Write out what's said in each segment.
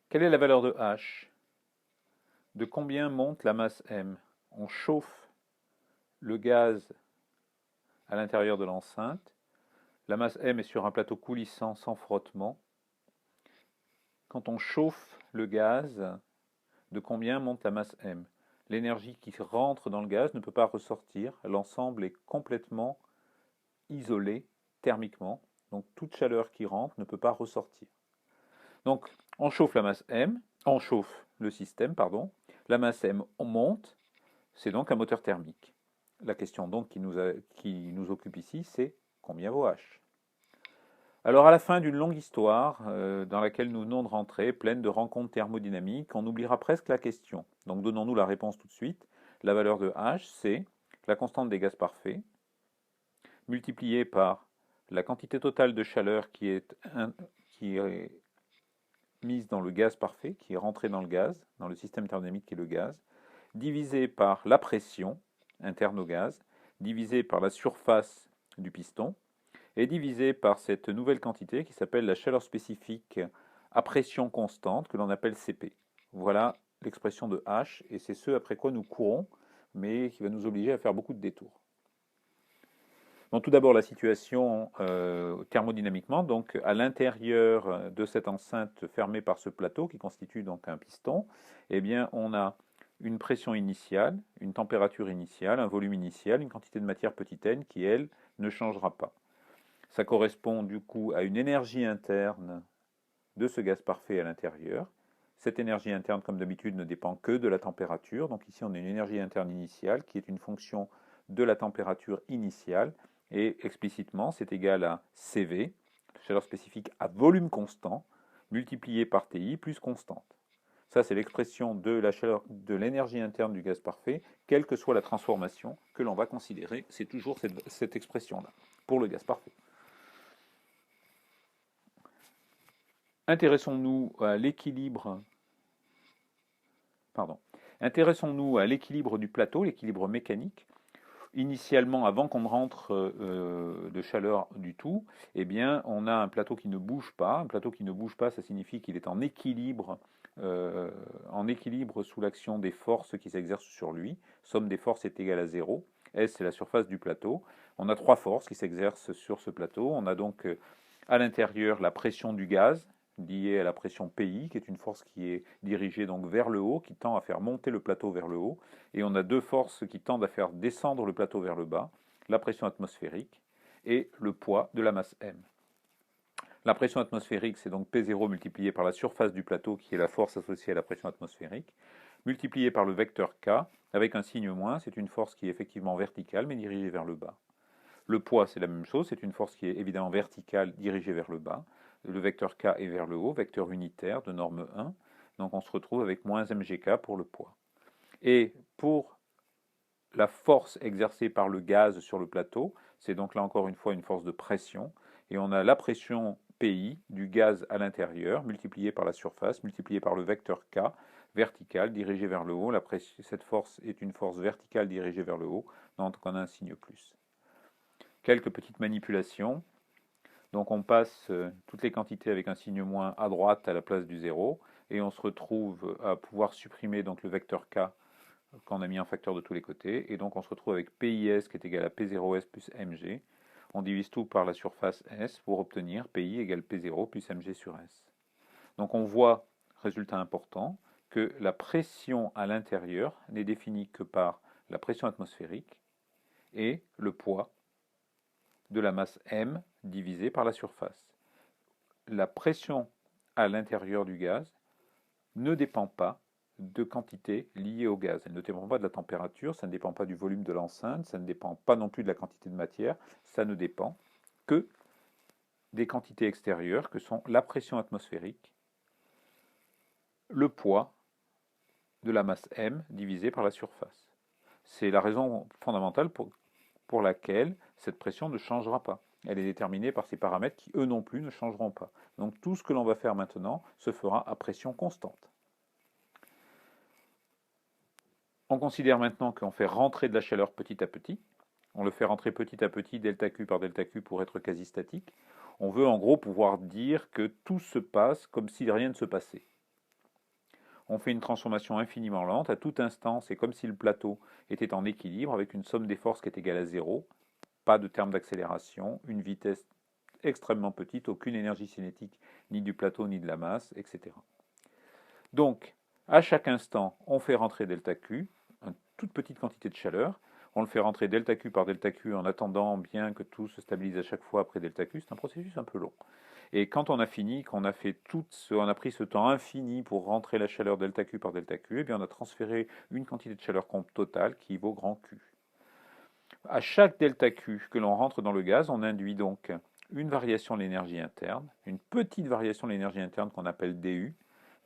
Quelle est la valeur de H? De combien monte la masse M? On chauffe le gaz à l'intérieur de l'enceinte. La masse M est sur un plateau coulissant sans frottement. Quand on chauffe le gaz, de combien monte la masse M? L'énergie qui rentre dans le gaz ne peut pas ressortir. L'ensemble est complètement isolé thermiquement. Donc toute chaleur qui rentre ne peut pas ressortir. Donc on chauffe la masse M, on chauffe le système, pardon. La masse M monte, c'est donc un moteur thermique. La question donc qui nous occupe ici, c'est combien vaut H? Alors à la fin d'une longue histoire, dans laquelle nous venons de rentrer, pleine de rencontres thermodynamiques, on oubliera presque la question. Donc donnons-nous la réponse tout de suite. La valeur de H, c'est la constante des gaz parfaits, multipliée par la quantité totale de chaleur qui est mise dans le gaz parfait, qui est rentrée dans le gaz, dans le système thermodynamique qui est le gaz, divisé par la pression interne au gaz, divisé par la surface du piston, et divisé par cette nouvelle quantité qui s'appelle la chaleur spécifique à pression constante, que l'on appelle Cp. Voilà l'expression de H, et c'est ce après quoi nous courons, mais qui va nous obliger à faire beaucoup de détours. Donc tout d'abord la situation thermodynamiquement, donc à l'intérieur de cette enceinte fermée par ce plateau qui constitue donc un piston, eh bien on a une pression initiale, une température initiale, un volume initial, une quantité de matière petit n qui elle ne changera pas. Ça correspond du coup à une énergie interne de ce gaz parfait à l'intérieur. Cette énergie interne, comme d'habitude, ne dépend que de la température. Donc ici, on a une énergie interne initiale qui est une fonction de la température initiale. Et explicitement, c'est égal à CV, chaleur spécifique à volume constant, multiplié par TI plus constante. Ça, c'est l'expression de la chaleur, de l'énergie interne du gaz parfait, quelle que soit la transformation que l'on va considérer. C'est toujours cette expression-là pour le gaz parfait. Intéressons-nous à l'équilibre, pardon, intéressons-nous à l'équilibre du plateau, l'équilibre mécanique. Initialement, avant qu'on ne rentre de chaleur du tout, eh bien, on a un plateau qui ne bouge pas. Un plateau qui ne bouge pas, ça signifie qu'il est en équilibre sous l'action des forces qui s'exercent sur lui. Somme des forces est égale à 0. S, c'est la surface du plateau. On a trois forces qui s'exercent sur ce plateau. On a donc à l'intérieur la pression du gaz, liée à la pression PI, qui est une force qui est dirigée donc vers le haut, qui tend à faire monter le plateau vers le haut. Et on a deux forces qui tendent à faire descendre le plateau vers le bas, la pression atmosphérique et le poids de la masse M. La pression atmosphérique, c'est donc P0 multiplié par la surface du plateau, qui est la force associée à la pression atmosphérique, multiplié par le vecteur K, avec un signe moins, c'est une force qui est effectivement verticale, mais dirigée vers le bas. Le poids, c'est la même chose, c'est une force qui est évidemment verticale, dirigée vers le bas. Le vecteur K est vers le haut, vecteur unitaire de norme 1. Donc on se retrouve avec moins mgk pour le poids. Et pour la force exercée par le gaz sur le plateau, c'est donc là encore une fois une force de pression. Et on a la pression PI du gaz à l'intérieur, multipliée par la surface, multipliée par le vecteur K, vertical, dirigé vers le haut. Cette force est une force verticale dirigée vers le haut, donc on a un signe plus. Quelques petites manipulations. Donc on passe toutes les quantités avec un signe moins à droite à la place du 0, et on se retrouve à pouvoir supprimer donc le vecteur K quand on a mis un facteur de tous les côtés, et donc on se retrouve avec PIS qui est égal à P0S plus Mg. On divise tout par la surface S pour obtenir PI égale P0 plus Mg sur S. Donc on voit, résultat important, que la pression à l'intérieur n'est définie que par la pression atmosphérique et le poids de la masse M divisé par la surface. La pression à l'intérieur du gaz ne dépend pas de quantité liée au gaz. Elle ne dépend pas de la température, ça ne dépend pas du volume de l'enceinte, ça ne dépend pas non plus de la quantité de matière, ça ne dépend que des quantités extérieures que sont la pression atmosphérique, le poids de la masse M divisé par la surface. C'est la raison fondamentale pour laquelle cette pression ne changera pas. Elle est déterminée par ces paramètres qui, eux non plus, ne changeront pas. Donc tout ce que l'on va faire maintenant se fera à pression constante. On considère maintenant qu'on fait rentrer de la chaleur petit à petit. On le fait rentrer petit à petit, delta Q par delta Q, pour être quasi statique. On veut en gros pouvoir dire que tout se passe comme si rien ne se passait. on fait une transformation infiniment lente. À tout instant, c'est comme si le plateau était en équilibre avec une somme des forces qui est égale à 0, pas de terme d'accélération, une vitesse extrêmement petite, aucune énergie cinétique ni du plateau ni de la masse, etc. Donc, à chaque instant, on fait rentrer delta Q, une toute petite quantité de chaleur. On le fait rentrer delta Q par delta Q en attendant bien que tout se stabilise à chaque fois après delta Q. C'est un processus un peu long. Et quand on a fini, qu'on a fait on a pris ce temps infini pour rentrer la chaleur delta Q par delta Q, et bien on a transféré une quantité de chaleur totale qui vaut grand Q. À chaque delta Q que l'on rentre dans le gaz, on induit donc une variation de l'énergie interne, une petite variation de l'énergie interne qu'on appelle dU.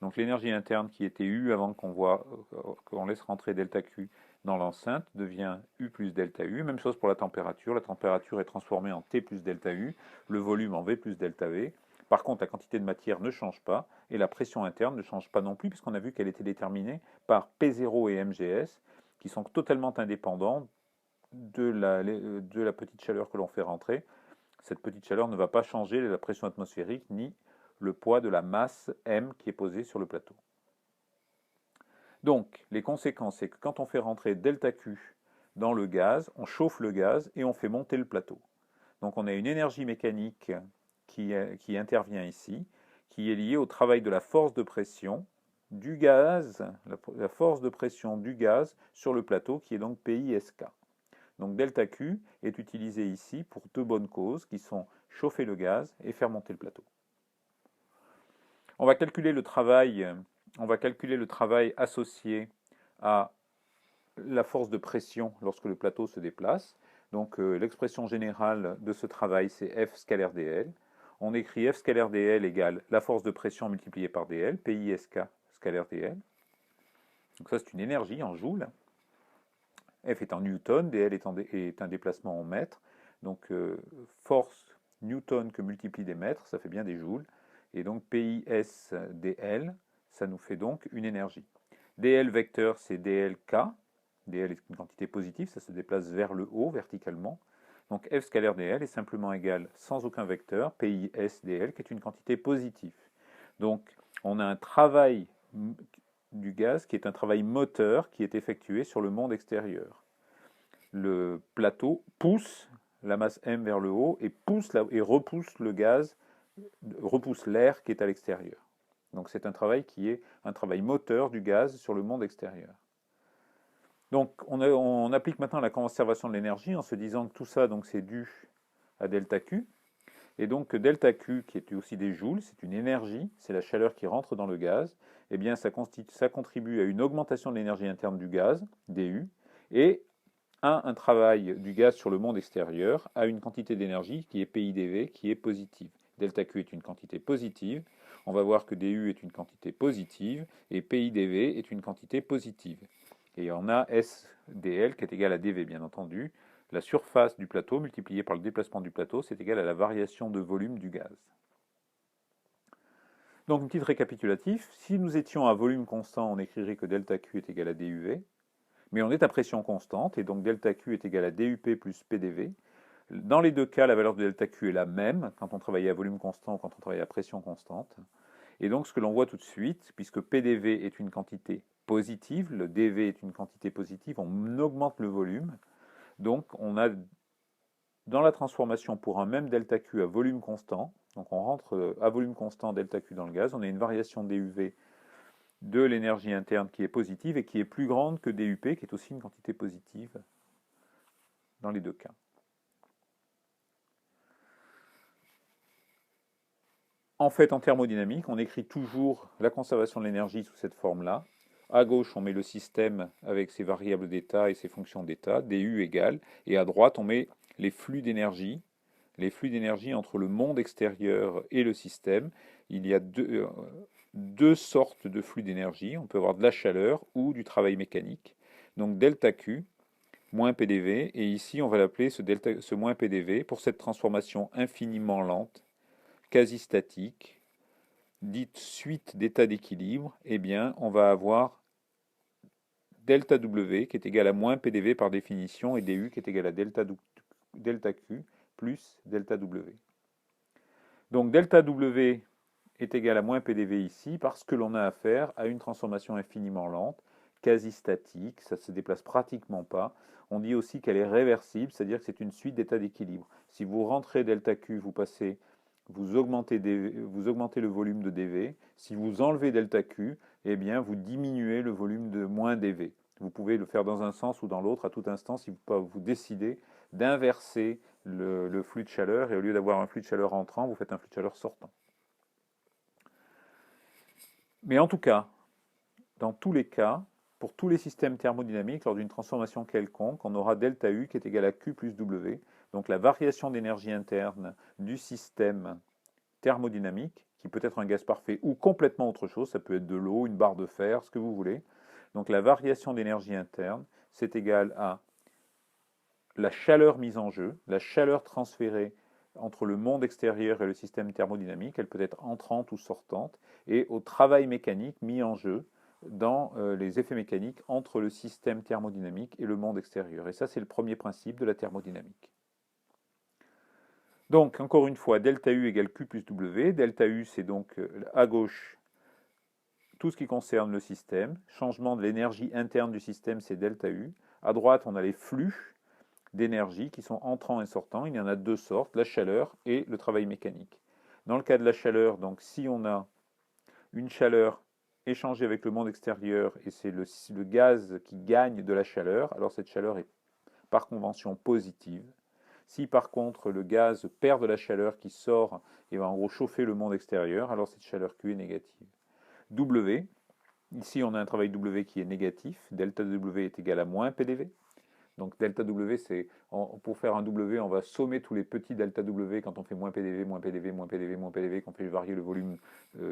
Donc l'énergie interne qui était U avant qu'on laisse rentrer delta Q dans l'enceinte devient U plus delta U. Même chose pour la température. La température est transformée en T plus delta U, le volume en V plus delta V. Par contre, la quantité de matière ne change pas et la pression interne ne change pas non plus puisqu'on a vu qu'elle était déterminée par P0 et MGS qui sont totalement indépendants de la petite chaleur que l'on fait rentrer. Cette petite chaleur ne va pas changer la pression atmosphérique ni le poids de la masse M qui est posée sur le plateau. Donc, les conséquences, c'est que quand on fait rentrer delta Q dans le gaz, on chauffe le gaz et on fait monter le plateau. Donc on a une énergie mécanique qui intervient ici, qui est liée au travail de la force de pression du gaz, la force de pression du gaz sur le plateau, qui est donc PISK. Donc delta Q est utilisé ici pour deux bonnes causes, qui sont chauffer le gaz et faire monter le plateau. On va calculer le travail associé à la force de pression lorsque le plateau se déplace. Donc l'expression générale de ce travail, c'est F scalaire dL. On écrit F scalaire dL égale la force de pression multipliée par dL, PISK scalaire dL. Donc ça, c'est une énergie en joules. F est en newton, dL est un déplacement en mètres. Donc force newton que multiplie des mètres, ça fait bien des joules. Et donc PIS dL, ça nous fait donc une énergie. dL vecteur, c'est dLk. dL est une quantité positive, ça se déplace vers le haut verticalement. Donc F scalaire dL est simplement égal, sans aucun vecteur, PIS dL, qui est une quantité positive. Donc on a un travail du gaz qui est un travail moteur qui est effectué sur le monde extérieur. Le plateau pousse la masse M vers le haut et repousse le gaz, repousse l'air qui est à l'extérieur. Donc c'est un travail qui est un travail moteur du gaz sur le monde extérieur. Donc on applique maintenant la conservation de l'énergie en se disant que tout ça c'est dû à delta Q. Et donc delta Q, qui est aussi des joules, c'est une énergie, c'est la chaleur qui rentre dans le gaz, et bien ça contribue à une augmentation de l'énergie interne du gaz, dU, et à un travail du gaz sur le monde extérieur, à une quantité d'énergie qui est PIdV, qui est positive. Delta Q est une quantité positive, on va voir que dU est une quantité positive, et PIdV est une quantité positive. Et on a SdL qui est égal à dV, bien entendu. La surface du plateau multipliée par le déplacement du plateau, c'est égal à la variation de volume du gaz. Donc, un petit récapitulatif. Si nous étions à volume constant, on écrirait que delta Q est égal à DUV. Mais on est à pression constante, et donc delta Q est égal à DUP plus PDV. Dans les deux cas, la valeur de delta Q est la même, quand on travaille à volume constant ou quand on travaille à pression constante. Et donc, ce que l'on voit tout de suite, puisque PDV est une quantité positive, le dV est une quantité positive, on augmente le volume. Donc, on a dans la transformation pour un même delta Q à volume constant, donc on rentre à volume constant delta Q dans le gaz, on a une variation DUV de l'énergie interne qui est positive et qui est plus grande que DUP, qui est aussi une quantité positive dans les deux cas. En fait, en thermodynamique, on écrit toujours la conservation de l'énergie sous cette forme-là. À gauche, on met le système avec ses variables d'état et ses fonctions d'état, DU égale, et à droite, on met les flux d'énergie entre le monde extérieur et le système. Il y a deux sortes de flux d'énergie. On peut avoir de la chaleur ou du travail mécanique. Donc delta Q moins PDV, et ici on va l'appeler ce moins PDV pour cette transformation infiniment lente, quasi statique, dite suite d'états d'équilibre. Eh bien, on va avoir delta W qui est égal à moins PDV par définition et DU qui est égal à delta Q plus delta W. Donc delta W est égal à moins PDV ici parce que l'on a affaire à une transformation infiniment lente, quasi statique, ça ne se déplace pratiquement pas. On dit aussi qu'elle est réversible, c'est-à dire que c'est une suite d'états d'équilibre. Si vous rentrez delta Q, vous augmentez le volume de dV. Si vous enlevez delta Q, eh bien vous diminuez le volume de moins dV. Vous pouvez le faire dans un sens ou dans l'autre à tout instant si vous décidez d'inverser le flux de chaleur et au lieu d'avoir un flux de chaleur entrant, vous faites un flux de chaleur sortant. Mais en tout cas, dans tous les cas, pour tous les systèmes thermodynamiques, lors d'une transformation quelconque, on aura delta U qui est égal à Q plus W. Donc la variation d'énergie interne du système thermodynamique, qui peut être un gaz parfait ou complètement autre chose, ça peut être de l'eau, une barre de fer, ce que vous voulez. Donc la variation d'énergie interne, c'est égal à la chaleur mise en jeu, la chaleur transférée entre le monde extérieur et le système thermodynamique, elle peut être entrante ou sortante, et au travail mécanique mis en jeu dans les effets mécaniques entre le système thermodynamique et le monde extérieur. Et ça, c'est le premier principe de la thermodynamique. Donc, encore une fois, delta U égale Q plus W. Delta U, c'est donc à gauche tout ce qui concerne le système. Changement de l'énergie interne du système, c'est delta U. À droite, on a les flux d'énergie qui sont entrants et sortants. Il y en a deux sortes, la chaleur et le travail mécanique. Dans le cas de la chaleur, donc si on a une chaleur échangée avec le monde extérieur et c'est le gaz qui gagne de la chaleur, alors cette chaleur est par convention positive. Si par contre le gaz perd de la chaleur qui sort et va en gros chauffer le monde extérieur, alors cette chaleur Q est négative. W, ici on a un travail W qui est négatif, delta W est égal à moins PDV. Donc delta W, c'est pour faire un W, on va sommer tous les petits delta W quand on fait moins PDV, moins PDV, moins PDV, moins PDV, qu'on fait varier le volume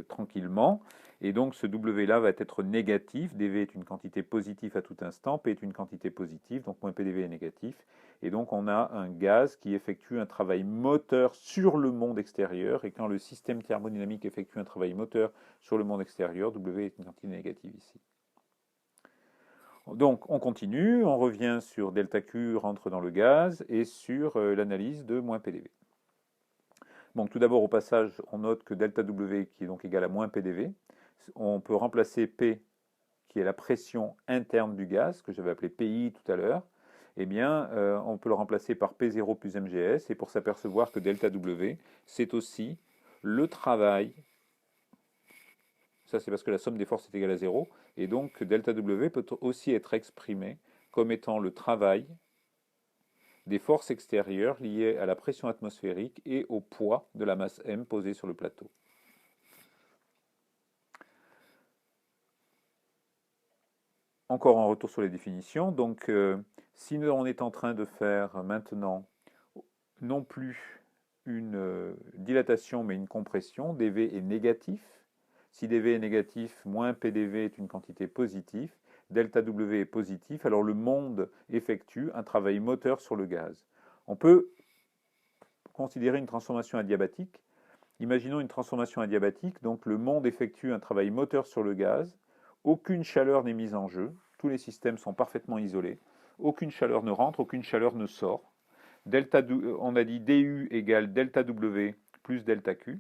tranquillement. Et donc ce W là va être négatif. dV est une quantité positive à tout instant, P est une quantité positive, donc moins PDV est négatif. Et donc on a un gaz qui effectue un travail moteur sur le monde extérieur. Et quand le système thermodynamique effectue un travail moteur sur le monde extérieur, W est une quantité négative ici. Donc on continue, on revient sur delta Q rentre dans le gaz et sur l'analyse de moins PDV. Bon, tout d'abord au passage, on note que delta W qui est donc égal à moins PDV, on peut remplacer P qui est la pression interne du gaz, que j'avais appelé PI tout à l'heure, eh bien on peut le remplacer par P0 plus MGS et pour s'apercevoir que delta W c'est aussi le travail. Ça, c'est parce que la somme des forces est égale à 0. Et donc, delta W peut aussi être exprimé comme étant le travail des forces extérieures liées à la pression atmosphérique et au poids de la masse M posée sur le plateau. Encore un retour sur les définitions. Donc, si on est en train de faire maintenant non plus une dilatation mais une compression, dV est négatif. Si dV est négatif, moins PDV est une quantité positive, delta W est positif, alors le monde effectue un travail moteur sur le gaz. On peut considérer une transformation adiabatique. Imaginons une transformation adiabatique, donc le monde effectue un travail moteur sur le gaz, aucune chaleur n'est mise en jeu, tous les systèmes sont parfaitement isolés, aucune chaleur ne rentre, aucune chaleur ne sort. On a dit DU égale delta W plus delta Q.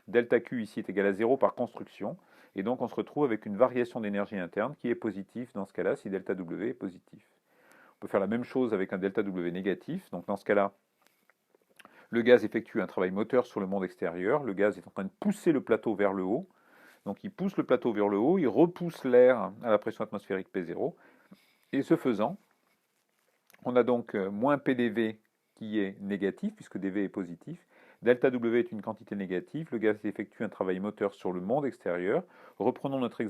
Delta Q ici est égal à 0 par construction, et donc on se retrouve avec une variation d'énergie interne qui est positive dans ce cas-là si delta W est positif. On peut faire la même chose avec un delta W négatif, donc dans ce cas-là, le gaz effectue un travail moteur sur le monde extérieur, le gaz est en train de pousser le plateau vers le haut, donc il pousse le plateau vers le haut, il repousse l'air à la pression atmosphérique P0, et ce faisant, on a donc moins PDV qui est négatif, puisque dV est positif. Delta W est une quantité négative, le gaz effectue un travail moteur sur le monde extérieur. Reprenons notre exemple.